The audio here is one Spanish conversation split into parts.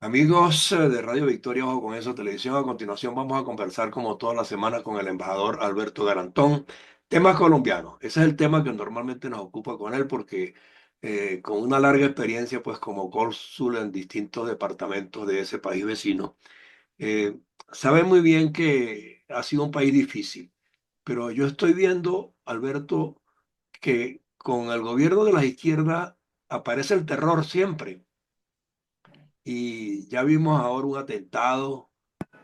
Amigos de Radio Victoria, ojo con eso, televisión. A continuación vamos a conversar como toda la semana con el embajador Alberto Garantón. Temas colombianos. Ese es el tema que normalmente nos ocupa con él porque con una larga experiencia pues como cónsul en distintos departamentos de ese país vecino, eh, sabe muy bien que ha sido un país difícil. Pero yo estoy viendo, Alberto, que con el gobierno de la izquierda aparece el terror siempre. Y ya vimos ahora un atentado,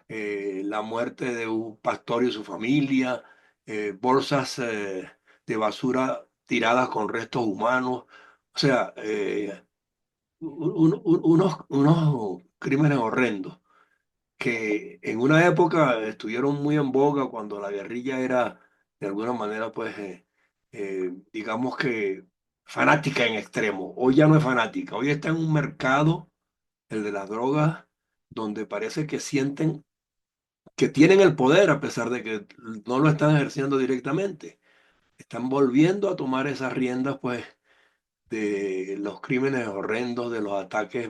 la muerte de un pastor y su familia, bolsas de basura tiradas con restos humanos, o sea, unos crímenes horrendos que en una época estuvieron muy en boga cuando la guerrilla era de alguna manera, pues, digamos que fanática en extremo. Hoy ya no es fanática, hoy está en un mercado, el de las drogas, donde parece que sienten que tienen el poder a pesar de que no lo están ejerciendo directamente. Están volviendo a tomar esas riendas, pues, de los crímenes horrendos, de los ataques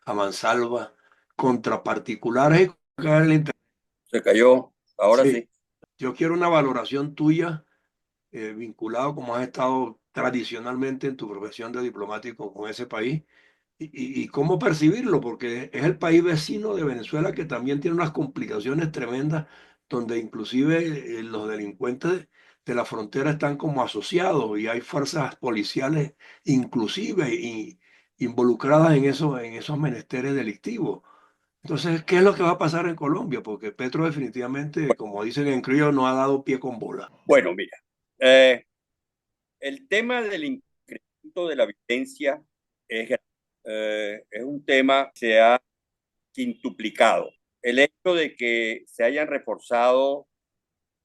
a mansalva contra particulares. Se cayó, ahora Sí, sí. yo quiero una valoración tuya, vinculado como has estado tradicionalmente en tu profesión de diplomático con ese país y cómo percibirlo, porque es el país vecino de Venezuela que también tiene unas complicaciones tremendas, donde inclusive los delincuentes de la frontera están como asociados y hay fuerzas policiales inclusive involucradas en esos menesteres delictivos. Entonces, ¿qué es lo que va a pasar en Colombia? Porque Petro definitivamente, como dicen en criollo, no ha dado pie con bola. Bueno, mira, eh, el tema del incremento de la violencia es un tema que se ha quintuplicado. El hecho de que se hayan reforzado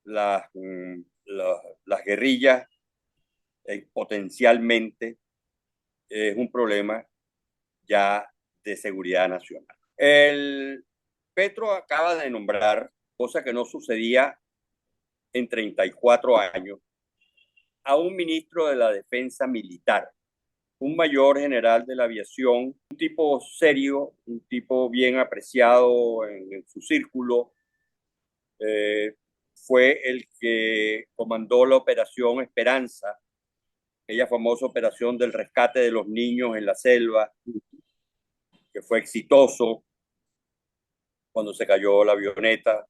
las guerrillas potencialmente es un problema ya de seguridad nacional. El Petro acaba de nombrar, cosa que no sucedía en 34 años, a un ministro de la Defensa Militar, un mayor general de la aviación, un tipo serio, un tipo bien apreciado en su círculo. eh, Fue el que comandó la Operación Esperanza, aquella famosa operación del rescate de los niños en la selva, que fue exitoso cuando se cayó la avioneta,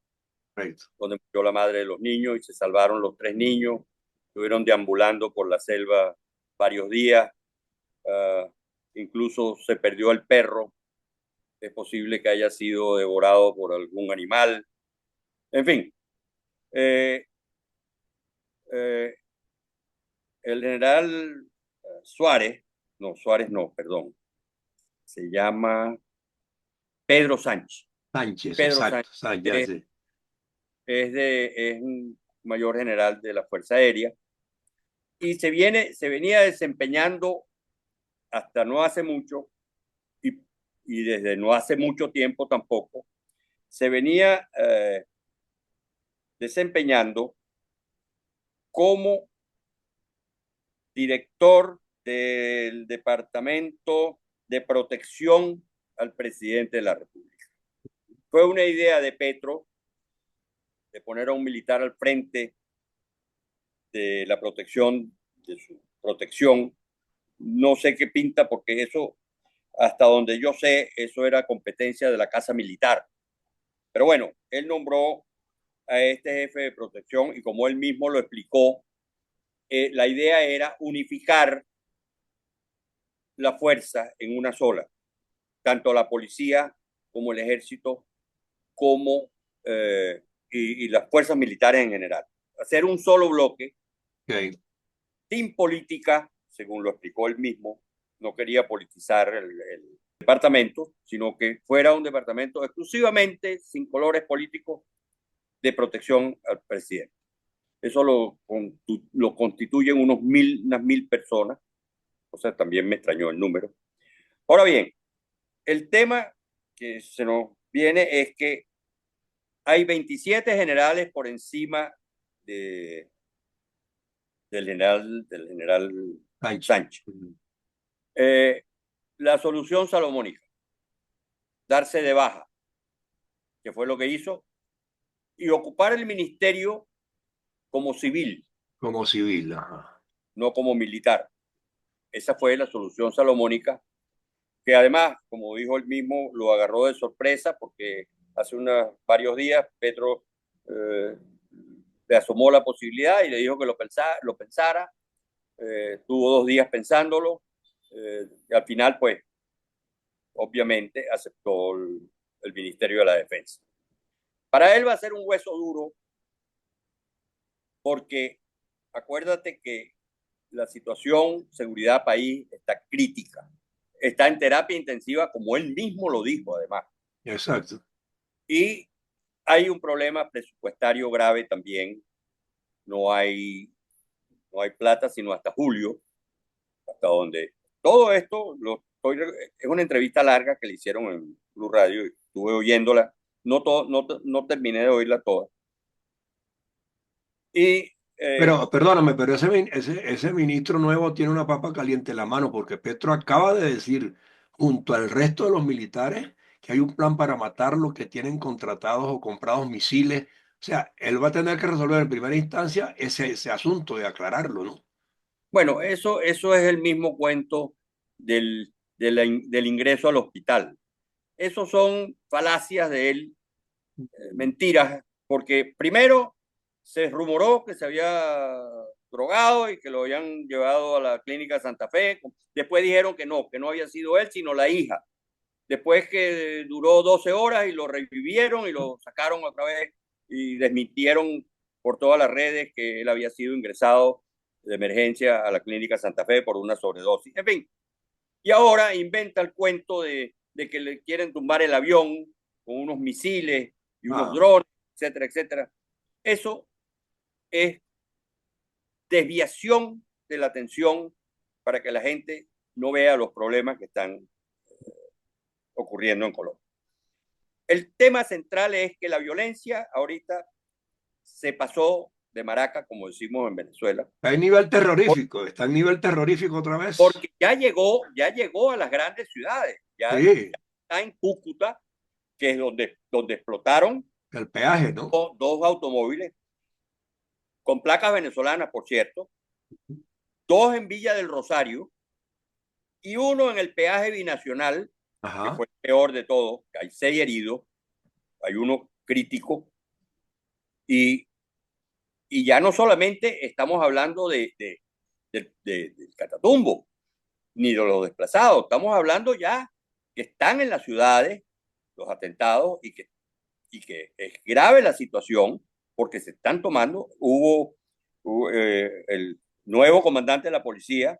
Correcto. donde murió la madre de los niños y se salvaron los tres niños. Estuvieron deambulando por la selva varios días. Uh, Incluso se perdió el perro. Es posible que haya sido devorado por algún animal. En fin, eh, eh, el general Suárez, no, Suárez no, perdón, se llama Pedro Sánchez. Sánchez, Pedro exacto. Sánchez Ya es, sé. es un mayor general de la Fuerza Aérea y se venía desempeñando hasta no hace mucho y, y desde no hace mucho tiempo tampoco, se venía desempeñando como director del Departamento de Protección al Presidente de la República. Fue una idea de Petro de poner a un militar al frente de la protección, de su protección. No sé qué pinta porque eso, hasta donde yo sé, eso era competencia de la Casa Militar. Pero bueno, él nombró a este jefe de protección y como él mismo lo explicó, la idea era unificar la fuerza en una sola, tanto la policía como el ejército, como y las fuerzas militares en general. Hacer un solo bloque Ok. sin política, según lo explicó él mismo, no quería politizar el departamento, sino que fuera un departamento exclusivamente sin colores políticos de protección al presidente. Eso lo constituyen unas 1000 personas, o sea, también me extrañó el número. Ahora bien, el tema que se nos viene es que hay 27 generales por encima de, del general Sánchez. Sánchez. Eh, la solución salomónica. darse de baja, que fue lo que hizo, y ocupar el ministerio como civil, como civil. Ajá. no como militar. Esa fue la solución salomónica, que además, como dijo él mismo, lo agarró de sorpresa porque hace varios días Petro le asomó la posibilidad y le dijo que lo pensara. Tuvo 2 días pensándolo. Y al final, pues, obviamente aceptó el Ministerio de la Defensa. Para él va a ser un hueso duro porque acuérdate que la situación seguridad país está crítica. Está en terapia intensiva, como él mismo lo dijo, además. Exacto. Y hay un problema presupuestario grave también. No hay, no hay plata sino hasta julio, hasta donde todo esto es una entrevista larga que le hicieron en Blue Radio y estuve oyéndola. No terminé de oírla toda. Y Pero perdóname, pero ese ministro nuevo tiene una papa caliente en la mano porque Petro acaba de decir, junto al resto de los militares, que hay un plan para matarlo, que tienen contratados o comprados misiles. O sea, él va a tener que resolver en primera instancia ese asunto de aclararlo, ¿no? bueno, eso es el mismo cuento del ingreso al hospital. Esos son falacias de él, mentiras, porque primero se rumoró que se había drogado y que lo habían llevado a la clínica Santa Fe. Después dijeron que no había sido él, sino la hija. Después que duró 12 horas y lo revivieron y lo sacaron otra vez y desmintieron por todas las redes que él había sido ingresado de emergencia a la clínica Santa Fe por una sobredosis. En fin, y ahora inventa el cuento de que le quieren tumbar el avión con unos misiles y unos Ah, drones, etcétera, etcétera. Eso es desviación de la atención para que la gente no vea los problemas que están ocurriendo en Colombia. El tema central es que la violencia ahorita se pasó de maraca, como decimos en Venezuela, está en nivel terrorífico otra vez. porque ya llegó a las grandes ciudades, ya Sí, está en Cúcuta, que es donde explotaron el peaje, ¿no? dos automóviles con placas venezolanas, por cierto, dos en Villa del Rosario y uno en el peaje binacional, que Ajá. fue el peor de todo, que hay 6 heridos, hay uno crítico, y, y ya no solamente estamos hablando del Catatumbo, ni de los desplazados, estamos hablando ya que están en las ciudades los atentados y que es grave la situación porque se están tomando, hubo el nuevo comandante de la policía,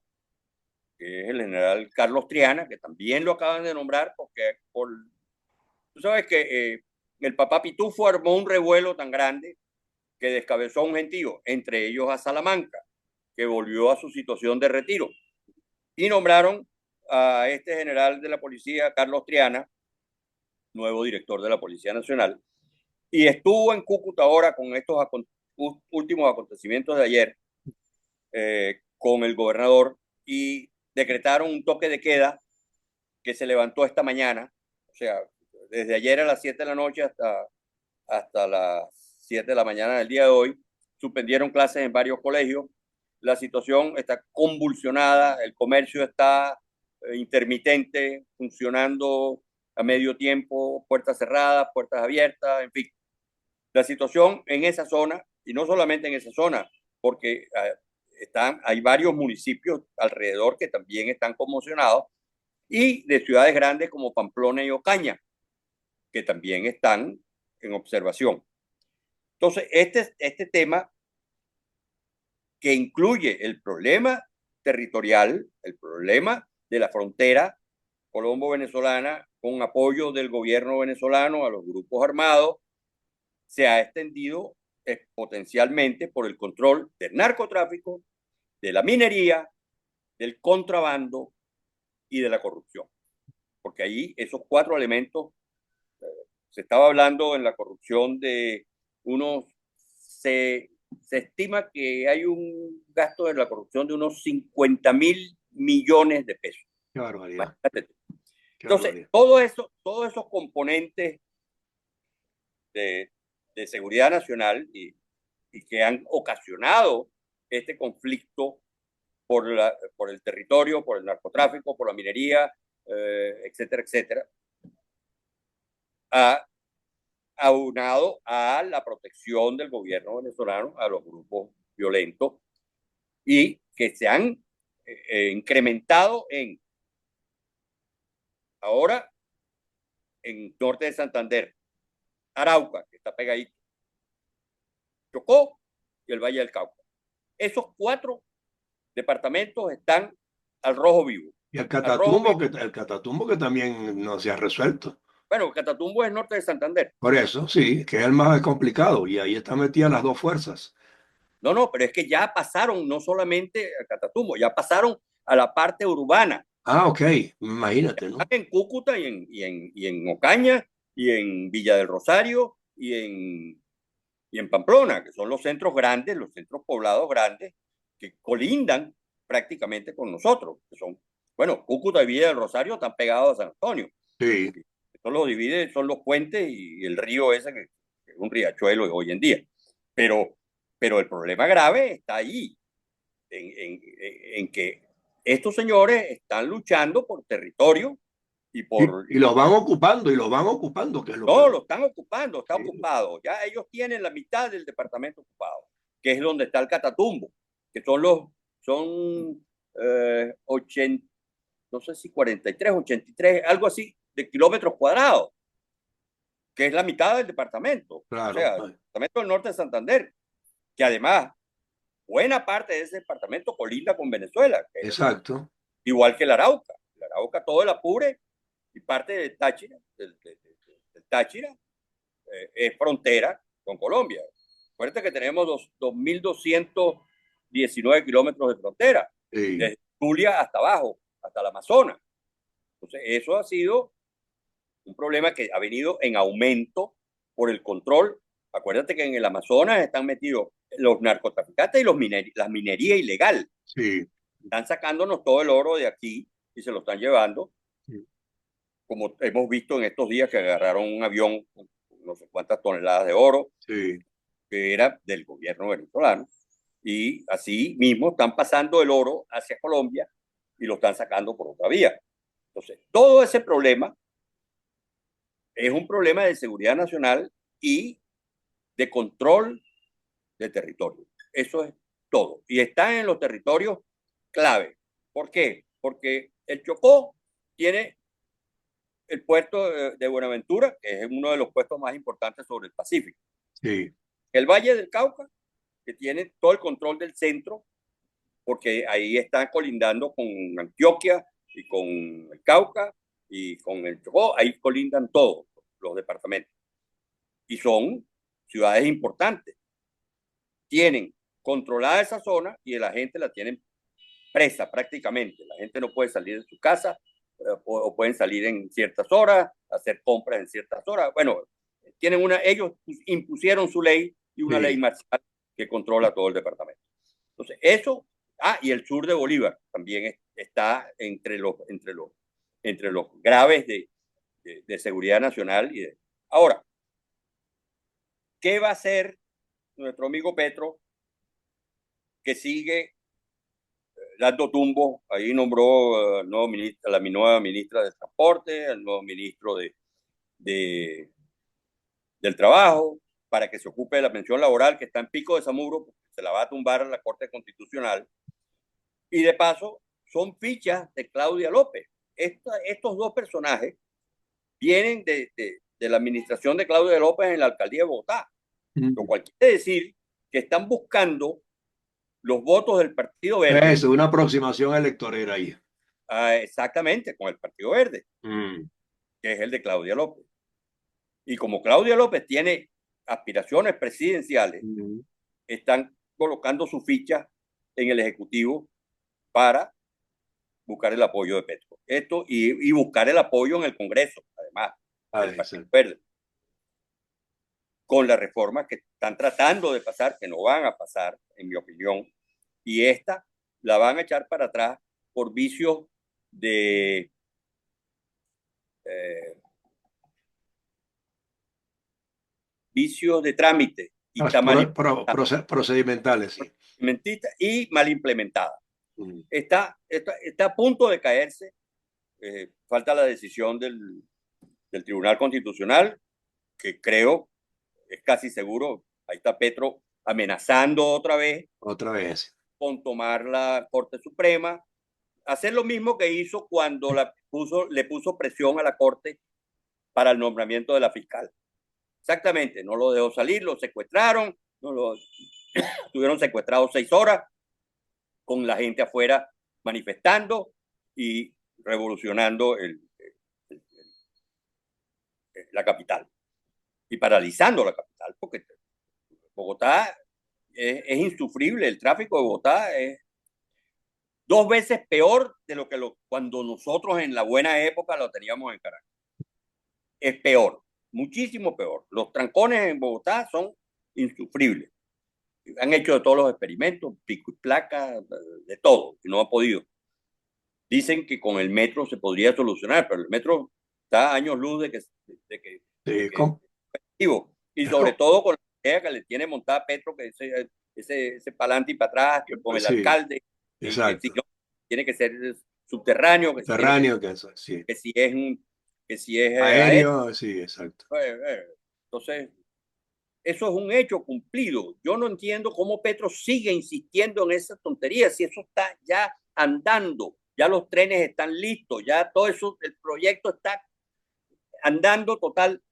que es el general Carlos Triana, que también lo acaban de nombrar tú sabes que el papá Pitufo armó un revuelo tan grande que descabezó a un gentío, entre ellos a Salamanca, que volvió a su situación de retiro. Y nombraron a este general de la policía, Carlos Triana, nuevo director de la Policía Nacional, y estuvo en Cúcuta ahora con estos últimos acontecimientos de ayer con el gobernador y decretaron un toque de queda que se levantó esta mañana, o sea, desde ayer a las 7 de la noche hasta las 7 de la mañana del día de hoy, suspendieron clases en varios colegios, la situación está convulsionada, el comercio está intermitente, funcionando a medio tiempo, puertas cerradas, puertas abiertas, en fin. La situación en esa zona, y no solamente en esa zona, porque hay varios municipios alrededor que también están conmocionados, y de ciudades grandes como Pamplona y Ocaña, que también están en observación. Entonces, este tema que incluye el problema territorial, el problema de la frontera colombo-venezolana, con apoyo del gobierno venezolano a los grupos armados, se ha extendido potencialmente por el control del narcotráfico, de la minería, del contrabando y de la corrupción. Porque ahí esos 4 elementos, se estaba hablando en la corrupción de unos, se, se estima que hay un gasto en la corrupción de unos 50.000 millones de pesos. Qué barbaridad, Imagínate, qué Entonces, barbaridad. todos esos componentes de, de seguridad nacional y que han ocasionado este conflicto por el territorio, por el narcotráfico, por la minería, etcétera, etcétera, ha aunado a la protección del gobierno venezolano a los grupos violentos y que se han incrementado ahora en norte de Santander, Arauca, que está pegadito, Chocó y el Valle del Cauca. Esos cuatro departamentos están al rojo vivo. Y Al rojo vivo. El Catatumbo que también no se ha resuelto. Bueno, Catatumbo es norte de Santander. Por eso, sí, que es el más complicado. Y ahí están metidas las dos fuerzas. No, no, pero es que ya pasaron no solamente a Catatumbo, ya pasaron a la parte urbana. Ah, ok, imagínate, Están ¿no? en Cúcuta y en Ocaña y en Villa del Rosario y en Pamplona, que son los centros grandes, los centros poblados grandes, que colindan prácticamente con nosotros. Que son, bueno, Cúcuta y Villa del Rosario están pegados a San Antonio. Sí, Esto los divide, son los puentes y el río ese, que es un riachuelo hoy en día. Pero, pero el problema grave está ahí, en que estos señores están luchando por territorio y por... y los van ocupando, y los van ocupando, que es lo No, peor. lo están ocupando, está Sí, ocupado. Ya ellos tienen la mitad del departamento ocupado, que es donde está el Catatumbo, que son 80, no sé si 43, 83, algo así, de kilómetros cuadrados, que es la mitad del departamento. O claro, sea, el departamento del norte de Santander, que además buena parte de ese departamento colinda con Venezuela, que es exacto. igual que el Arauca. El Arauca, todo el Apure y parte de Táchira, del Táchira, es frontera con Colombia. Acuérdate que tenemos 2.219 kilómetros de frontera, Sí, desde Zulia hasta abajo, hasta el Amazonas. Entonces, eso ha sido un problema que ha venido en aumento por el control. Acuérdate que en el Amazonas están metidos los narcotraficantes y la minería ilegal. sí, Están sacándonos todo el oro de aquí y se lo están llevando, sí, como hemos visto en estos días que agarraron un avión con no sé cuántas toneladas de oro sí, que era del gobierno venezolano. Y así mismo están pasando el oro hacia Colombia y lo están sacando por otra vía. Entonces, todo ese problema es un problema de seguridad nacional y de control de territorio. Eso es todo. Y están en los territorios clave. ¿Por qué? Porque el Chocó tiene el puerto de Buenaventura, que es uno de los puestos más importantes sobre el Pacífico. sí, El Valle del Cauca, que tiene todo el control del centro, porque ahí están colindando con Antioquia y con el Cauca y con el Chocó, ahí colindan todos los departamentos. Y son ciudades importantes. Tienen controlada esa zona y la gente la tienen presa prácticamente. La gente no puede salir de su casa o pueden salir en ciertas horas, hacer compras en ciertas horas. Bueno, ellos impusieron su ley y una ley sí. marcial que controla todo el departamento. Entonces, eso, y el sur de Bolívar también está entre los graves de seguridad nacional. Ahora, ¿qué va a hacer nuestro amigo Petro que sigue dando tumbos? Ahí nombró a la nueva ministra de Transporte, al nuevo ministro de, del Trabajo, para que se ocupe de la pensión laboral que está en pico de Samuro, porque se la va a tumbar a la Corte Constitucional. Y de paso, son fichas de Claudia López. Estos dos personajes vienen de la administración de Claudia López en la alcaldía de Bogotá, lo Mm. cual quiere decir que están buscando los votos del Partido Verde, Eso, una aproximación electorera ahí. exactamente con el Partido Verde, Mm, que es el de Claudia López. Y como Claudia López tiene aspiraciones presidenciales, mm. están colocando su ficha en el Ejecutivo para buscar el apoyo de Petro. Y buscar el apoyo en el Congreso, además, Ah, del Partido exacto. Verde, con las reformas que están tratando de pasar, que no van a pasar, en mi opinión, y esta la van a echar para atrás por vicios de eh, vicios de trámite y está mal Procedimentales, sí. implementada y mal implementada. Mm. Está a punto de caerse. Falta la decisión del Tribunal Constitucional, que creo, es casi seguro, ahí está Petro amenazando otra vez Otra vez. con tomar la Corte Suprema, hacer lo mismo que hizo cuando le puso presión a la Corte para el nombramiento de la fiscal. Exactamente, no lo dejó salir, lo secuestraron, tuvieron secuestrados 6 horas con la gente afuera manifestando y revolucionando la capital y paralizando la capital, porque Bogotá es insufrible, el tráfico de Bogotá es 2 veces peor de lo que cuando nosotros en la buena época lo teníamos en Caracas. Es peor, muchísimo peor. Los trancones en Bogotá son insufribles. Han hecho de todos los experimentos, pico y placa, de todo, y no ha podido. Dicen que con el metro se podría solucionar, pero el metro está a años luz de Sí, que y es sobre todo con la idea que le tiene montada Petro, que ese para adelante y para atrás, con el sí, alcalde, y que si exacto. no, tiene que ser subterráneo, Subterráneo, que eso, sí. que si es, que si es aéreo. Aéreo, sí, exacto. Entonces, eso es un hecho cumplido. Yo no entiendo cómo Petro sigue insistiendo en esa tontería, si eso está ya andando, ya los trenes están listos, ya todo eso, el proyecto está andando total.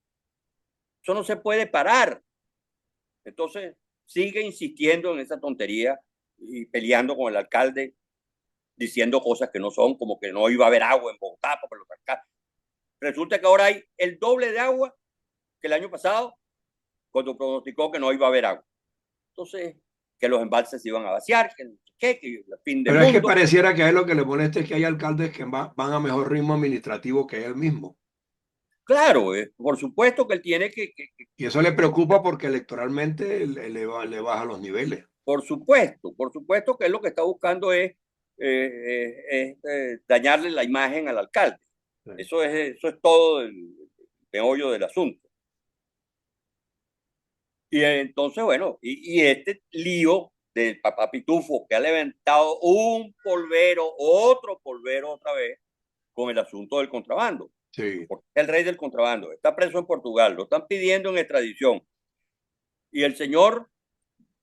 Eso no se puede parar. Entonces, sigue insistiendo en esa tontería y peleando con el alcalde, diciendo cosas que no son, como que no iba a haber agua en Bogotá, porque los alcaldes. Resulta que ahora hay el doble de agua que el año pasado, cuando pronosticó que no iba a haber agua. Entonces, que los embalses se iban a vaciar, que no sé qué, que el fin del Pero es que mundo. pareciera que a él lo que le molesta es que hay alcaldes que van a mejor ritmo administrativo que él mismo. Claro, por supuesto que él tiene Y eso le preocupa porque electoralmente le baja los niveles. por supuesto que él lo que está buscando dañarle la imagen al alcalde. Sí. Eso es todo el meollo del asunto. Y entonces, bueno, y este lío del papá Pitufo que ha levantado un polvero, otro polvero otra vez, con el asunto del contrabando. Sí. Porque es el rey del contrabando, está preso en Portugal, lo están pidiendo en extradición. Y el señor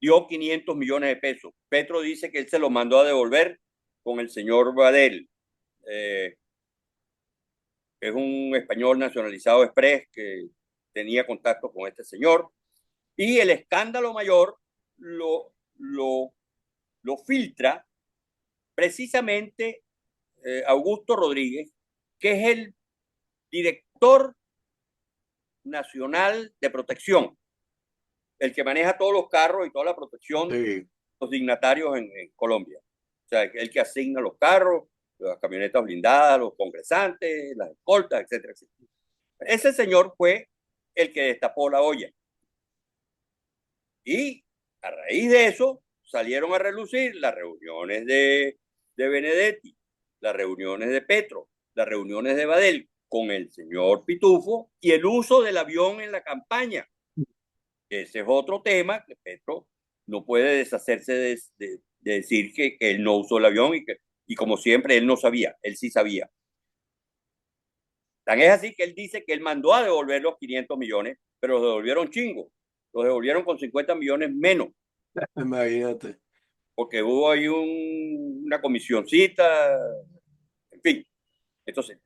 dio 500 millones de pesos. Petro dice que él se lo mandó a devolver con el señor Badel. Eh, es un español nacionalizado express que tenía contacto con este señor. Y el escándalo mayor lo filtra precisamente Augusto Rodríguez, que es el director nacional de protección, el que maneja todos los carros y toda la protección de Sí. los dignatarios en Colombia. O sea, el que asigna los carros, las camionetas blindadas, los congresantes, las escoltas, etcétera, etcétera. Ese señor fue el que destapó la olla. Y a raíz de eso salieron a relucir las reuniones de Benedetti, las reuniones de Petro, las reuniones de Badel con el señor Pitufo y el uso del avión en la campaña. Ese es otro tema que Petro no puede deshacerse de decir que él no usó el avión y como siempre él no sabía, él sí sabía. Tan es así que él dice que él mandó a devolver los 500 millones, pero los devolvieron chingos, los devolvieron con 50 millones menos, Imagínate. porque hubo ahí una comisioncita, en fin. Entonces,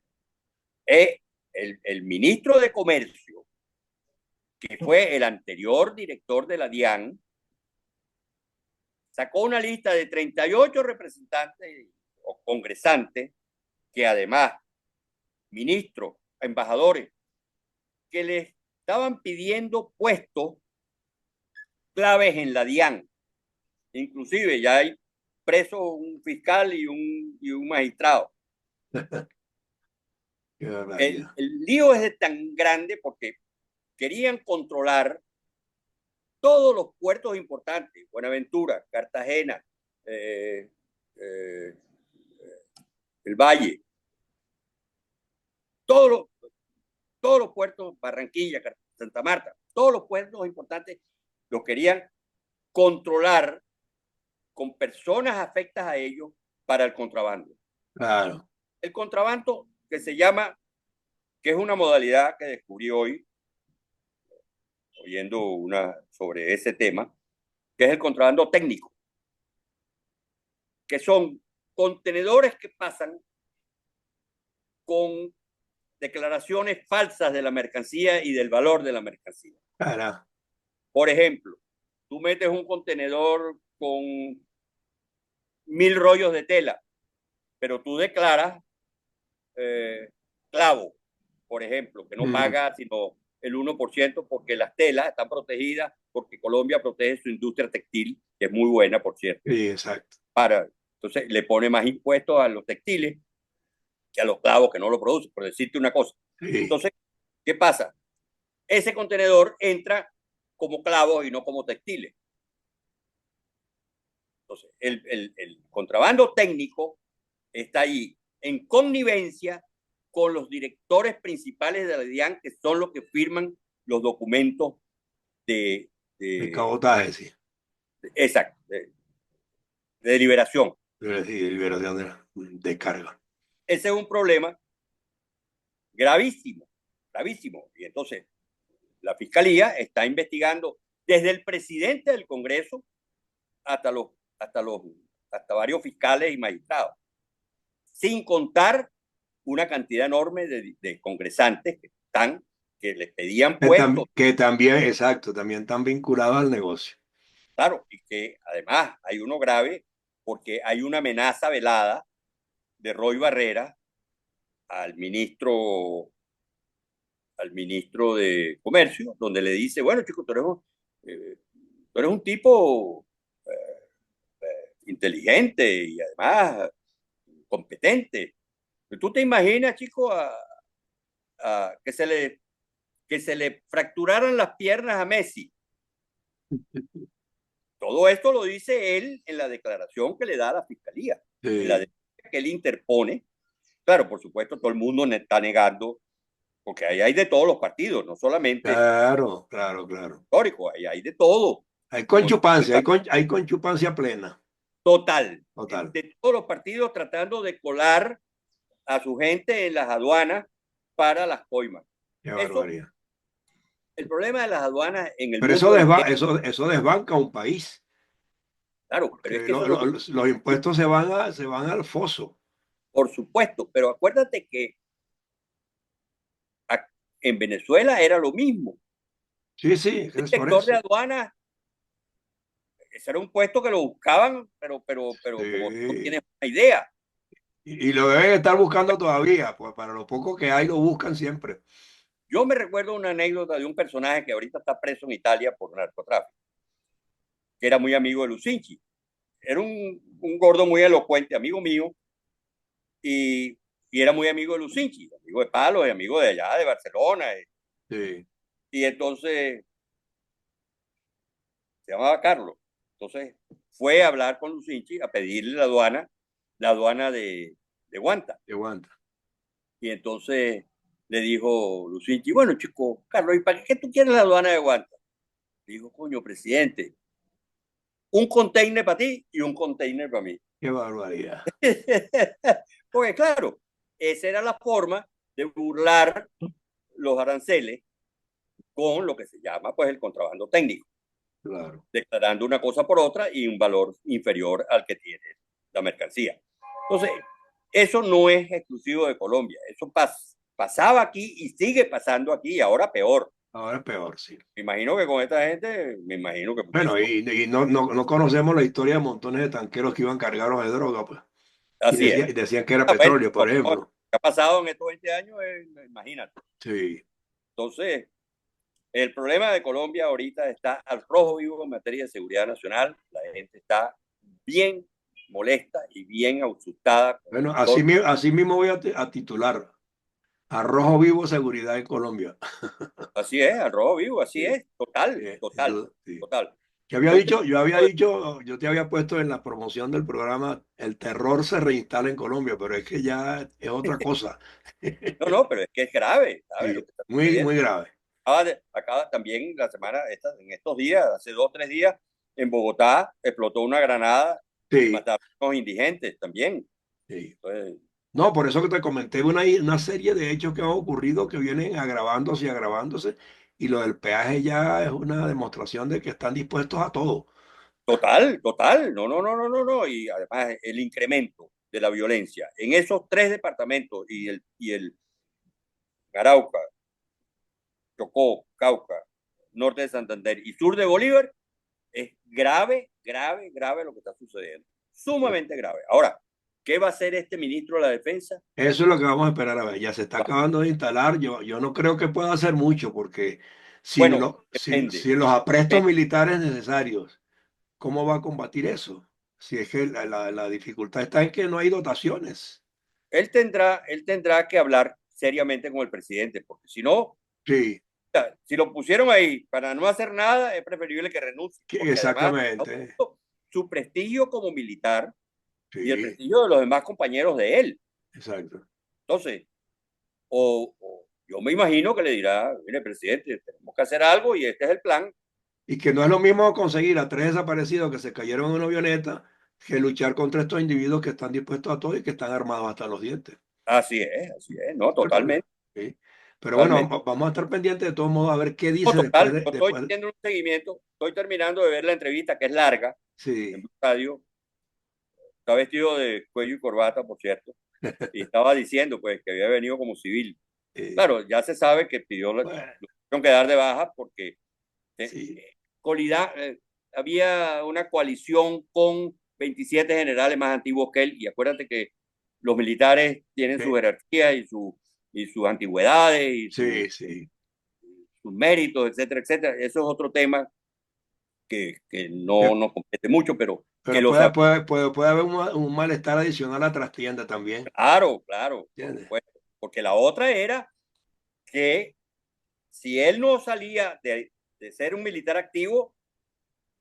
el ministro de Comercio, que fue el anterior director de la DIAN, sacó una lista de 38 representantes o congresantes, que además, ministros, embajadores, que les estaban pidiendo puestos claves en la DIAN. Inclusive ya hay preso un fiscal y un magistrado. Qué El, barbaridad. el lío es tan grande porque querían controlar todos los puertos importantes, Buenaventura, Cartagena, eh, eh, el Valle, todos todos los puertos, Barranquilla, Santa Marta, todos los puertos importantes los querían controlar con personas afectas a ellos para el contrabando. Claro. El contrabando que se llama, que es una modalidad que descubrí hoy, oyendo sobre ese tema, que es el contrabando técnico, que son contenedores que pasan con declaraciones falsas de la mercancía y del valor de la mercancía. Claro. Por ejemplo, tú metes un contenedor con 1.000 rollos de tela, pero tú declaras clavo, por ejemplo, que no paga sino el 1% porque las telas están protegidas, porque Colombia protege su industria textil, que es muy buena, por cierto. Sí, exacto. Entonces le pone más impuestos a los textiles que a los clavos que no lo producen, por decirte una cosa. Sí. Entonces, ¿qué pasa? Ese contenedor entra como clavos y no como textiles. Entonces, el contrabando técnico está ahí en connivencia con los directores principales de la DIAN, que son los que firman los documentos de, El de, cabotaje, sí. exacto, de liberación. Sí, de liberación de la descarga. Ese es un problema gravísimo, gravísimo. Y entonces la fiscalía está investigando desde el presidente del Congreso hasta los, hasta los, hasta varios fiscales y magistrados, sin contar una cantidad enorme de congresantes que les pedían puestos, Que también, exacto, también están vinculados al negocio. claro, y que además hay uno grave porque hay una amenaza velada de Roy Barrera al ministro, al ministro de Comercio, donde le dice, bueno, chico, tú eres un tipo inteligente y además competente. ¿Tú te imaginas, chico, que se le fracturaran las piernas a Messi? Todo esto lo dice él en la declaración que le da a la fiscalía, en la Sí. declaración que él interpone. Claro, por supuesto, todo el mundo está negando, porque ahí hay de todos los partidos, no solamente Claro, claro, claro. histórico, ahí hay de todo. Hay Como conchupancia, hay conchupancia plena. total, Total. de todos los partidos tratando de colar a su gente en las aduanas para las coimas. Qué Eso, barbaridad. el problema de las aduanas en el Pero mundo de la eso desbanca un país, claro, pero es porque que eso es lo que, los impuestos se van al foso. por supuesto, pero acuérdate que en Venezuela era lo mismo. Sí, sí, El es por sector de eso. aduanas, ese era un puesto que lo buscaban, pero como tú no Sí. tienes una idea. Y lo deben estar buscando todavía, pues para lo poco que hay lo buscan siempre. Yo me recuerdo una anécdota de un personaje que ahorita está preso en Italia por narcotráfico, que era muy amigo de Lucinchi. Era un gordo muy elocuente, amigo mío, y, y era muy amigo de Lucinchi, amigo de Palo y amigo de allá, de Barcelona. Sí, Y entonces se llamaba Carlos. Entonces fue a hablar con Lucinchi a pedirle la aduana de Guanta. de aguanta. Y entonces le dijo Lucinchi, bueno, chico, Carlos, ¿y para qué tú quieres la aduana de Guanta? Dijo, coño, presidente, un container para ti y un container para mí. Qué barbaridad. Porque claro, esa era la forma de burlar los aranceles con lo que se llama pues el contrabando técnico, Claro. declarando una cosa por otra y un valor inferior al que tiene la mercancía. Entonces, eso no es exclusivo de Colombia, eso pasaba aquí y sigue pasando aquí, y ahora peor. Ahora es peor, sí. Me imagino que con esta gente, me imagino que Bueno, muchísimo. y no conocemos la historia de montones de tanqueros que iban cargados de droga, pues. Así es. Y decían que era Bueno, petróleo, por lo ejemplo. que ha pasado en estos 20 años, imagínate. Sí. Entonces, el problema de Colombia ahorita está al rojo vivo en materia de seguridad nacional. La gente está bien molesta y bien asustada con Bueno, todo. así mismo voy a titular. Arrojo vivo seguridad en Colombia. Así es, al rojo vivo, así Sí, es, total, sí, total, sí. total. Yo te había puesto en la promoción del programa, el terror se reinstala en Colombia, pero es que ya es otra cosa. No, no, pero es que es grave, ¿sabes? Lo Sí, que está muy, sucediendo. muy grave. Acá también la semana, en estos días, hace 2, 3 días, en Bogotá explotó una granada y Sí, mataron a unos indigentes también. sí. Entonces, No, por eso que te comenté una serie de hechos que han ocurrido que vienen agravándose y agravándose, y lo del peaje ya es una demostración de que están dispuestos a todo. total, total, no, no, no, no, no, no. Y además el incremento de la violencia en esos tres departamentos y el Arauca, Chocó, Cauca, norte de Santander y sur de Bolívar, es grave, grave, grave lo que está sucediendo. Sumamente grave. Ahora, ¿qué va a hacer este ministro de la Defensa? Eso es lo que vamos a esperar a ver. Ya se está acabando de instalar. Yo no creo que pueda hacer mucho porque Bueno, depende. sin los aprestos Depende. militares necesarios, ¿cómo va a combatir eso? Si es que la dificultad está en que no hay dotaciones. Él tendrá que hablar seriamente con el presidente, porque si no, Sí, si lo pusieron ahí para no hacer nada, es preferible que renuncie, porque además exactamente. su prestigio como militar y el Sí, prestigio de los demás compañeros de él. exacto. Entonces, yo me imagino que le dirá, mire, presidente, tenemos que hacer algo y este es el plan. Y que no es lo mismo conseguir a tres desaparecidos que se cayeron en una avioneta que luchar contra estos individuos que están dispuestos a todo y que están armados hasta los dientes. Así es, no, Ese es el problema. totalmente, ¿Sí? Pero bueno, totalmente. vamos a estar pendientes de todos modos a ver qué No, dice total, yo estoy después. haciendo un seguimiento, estoy terminando de ver la entrevista que es larga en Sí, Blue Radio. Está vestido de cuello y corbata, por cierto, y estaba diciendo pues que había venido como civil. eh, Claro, ya se sabe que pidió lo bueno, tuvieron que dar de baja porque sí, colida, había una coalición con 27 generales más antiguos que él, y acuérdate que los militares tienen su eh, jerarquía y sus antigüedades sí, sí. sus méritos, etcétera, etcétera. Eso es otro tema que no Eh, nos compete mucho, pero que pero lo sabemos. puede haber un malestar adicional a trastienda también. Claro, claro, por ¿Entiendes? supuesto. Porque la otra era que si él no salía de ser un militar activo,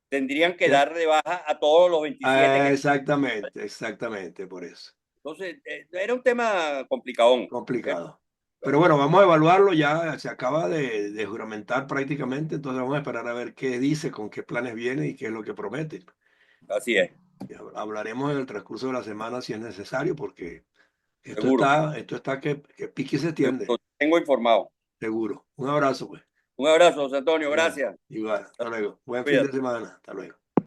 tendrían que Ya- dar de baja a todos los 27 que... exactamente, exactamente, por eso. Entonces, era un tema complicadón. ¿Eh? Complicado. Pero Bueno, bueno, vamos a evaluarlo. Ya se acaba de juramentar prácticamente, entonces vamos a esperar a ver qué dice, con qué planes viene y qué es lo que promete. así es, Y hablaremos en el transcurso de la semana si es necesario, porque seguro. esto está que pique y se extiende, Lo tengo informado. seguro. Un abrazo, pues. Un abrazo, José Antonio, Bueno, gracias. igual, hasta luego. Buen fin de Cuídate. semana. Hasta luego.